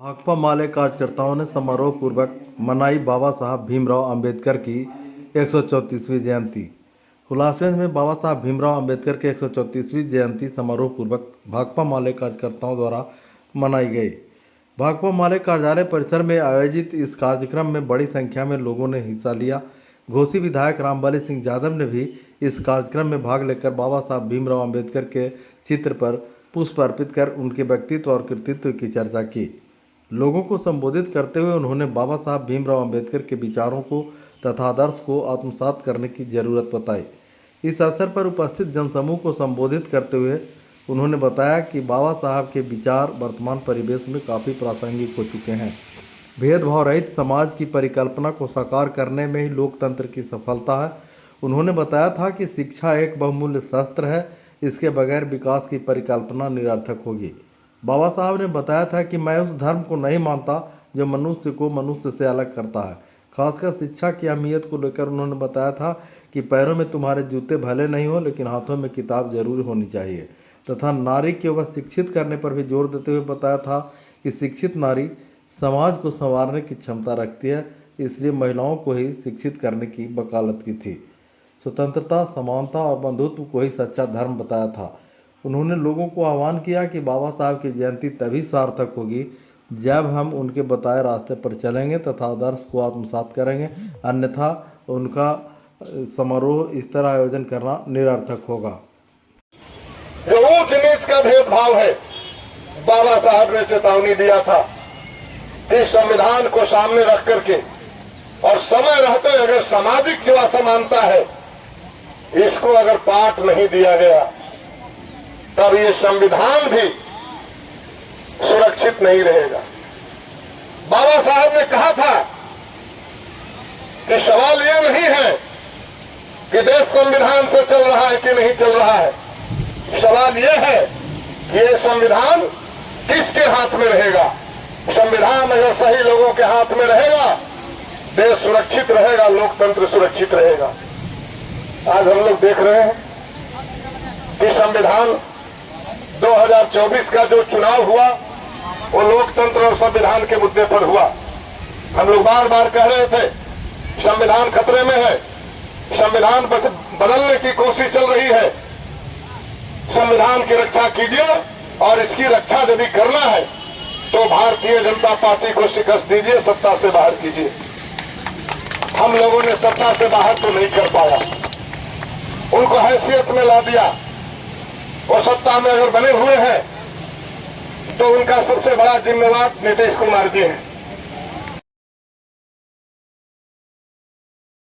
भाकपा माले कार्यकर्ताओं ने समारोह पूर्वक मनाई बाबा साहब भीमराव अंबेडकर की 134वीं जयंती। हुलासगंज में बाबा साहब भीमराव अंबेडकर की 134वीं जयंती समारोह पूर्वक भाकपा माले कार्यकर्ताओं द्वारा मनाई गई। भाकपा माले कार्यालय परिसर में आयोजित इस कार्यक्रम में बड़ी संख्या में लोगों ने हिस्सा लिया। घोसी विधायक रामबली सिंह यादव ने भी इस कार्यक्रम में भाग लेकर बाबा साहब भीमराव अंबेडकर के चित्र पर पुष्प अर्पित कर उनके व्यक्तित्व और कृतित्व की चर्चा की। लोगों को संबोधित करते हुए उन्होंने बाबा साहब भीमराव अंबेडकर के विचारों को तथा आदर्श को आत्मसात करने की जरूरत बताई। इस अवसर पर उपस्थित जनसमूह को संबोधित करते हुए उन्होंने बताया कि बाबा साहब के विचार वर्तमान परिवेश में काफ़ी प्रासंगिक हो चुके हैं। भेदभाव रहित समाज की परिकल्पना को साकार करने में ही लोकतंत्र की सफलता है। उन्होंने बताया था कि शिक्षा एक बहुमूल्य शस्त्र है, इसके बगैर विकास की परिकल्पना निरर्थक होगी। बाबा साहब ने बताया था कि मैं उस धर्म को नहीं मानता जो मनुष्य को मनुष्य से अलग करता है। खासकर शिक्षा की अहमियत को लेकर उन्होंने बताया था कि पैरों में तुम्हारे जूते भले नहीं हो लेकिन हाथों में किताब जरूर होनी चाहिए, तथा नारी के वह शिक्षित करने पर भी जोर देते हुए बताया था कि शिक्षित नारी समाज को संवारने की क्षमता रखती है, इसलिए महिलाओं को ही शिक्षित करने की वकालत की थी। स्वतंत्रता, समानता और बंधुत्व को ही सच्चा धर्म बताया था। उन्होंने लोगों को आह्वान किया कि बाबा साहब की जयंती तभी सार्थक होगी जब हम उनके बताए रास्ते पर चलेंगे तथा आदर्श को आत्मसात करेंगे, अन्यथा उनका समारोह इस तरह आयोजन करना निरर्थक होगा। जो ऊंच नीच का भेदभाव है, बाबा साहब ने चेतावनी दिया था कि संविधान को सामने रख करके और समय रहते अगर सामाजिक जो असमानता है इसको अगर पाठ नहीं दिया गया तब ये संविधान भी सुरक्षित नहीं रहेगा। बाबा साहब ने कहा था कि सवाल ये नहीं है कि देश संविधान से चल रहा है कि नहीं चल रहा है, सवाल ये है कि ये संविधान किसके हाथ में रहेगा। संविधान अगर सही लोगों के हाथ में रहेगा, देश सुरक्षित रहेगा, लोकतंत्र सुरक्षित रहेगा। आज हम लोग देख रहे हैं कि संविधान 2024 का जो चुनाव हुआ वो लोकतंत्र और संविधान के मुद्दे पर हुआ। हम लोग बार बार कह रहे थे संविधान खतरे में है, संविधान बदलने की कोशिश चल रही है। संविधान की रक्षा कीजिए और इसकी रक्षा यदि करना है तो भारतीय जनता पार्टी को शिकस्त दीजिए, सत्ता से बाहर कीजिए। हम लोगों ने सत्ता से बाहर तो नहीं कर पाया, उनको हैसियत में ला दिया। वो सत्ता में अगर बने हुए हैं तो उनका सबसे बड़ा जिम्मेवार नीतीश कुमार जी हैं।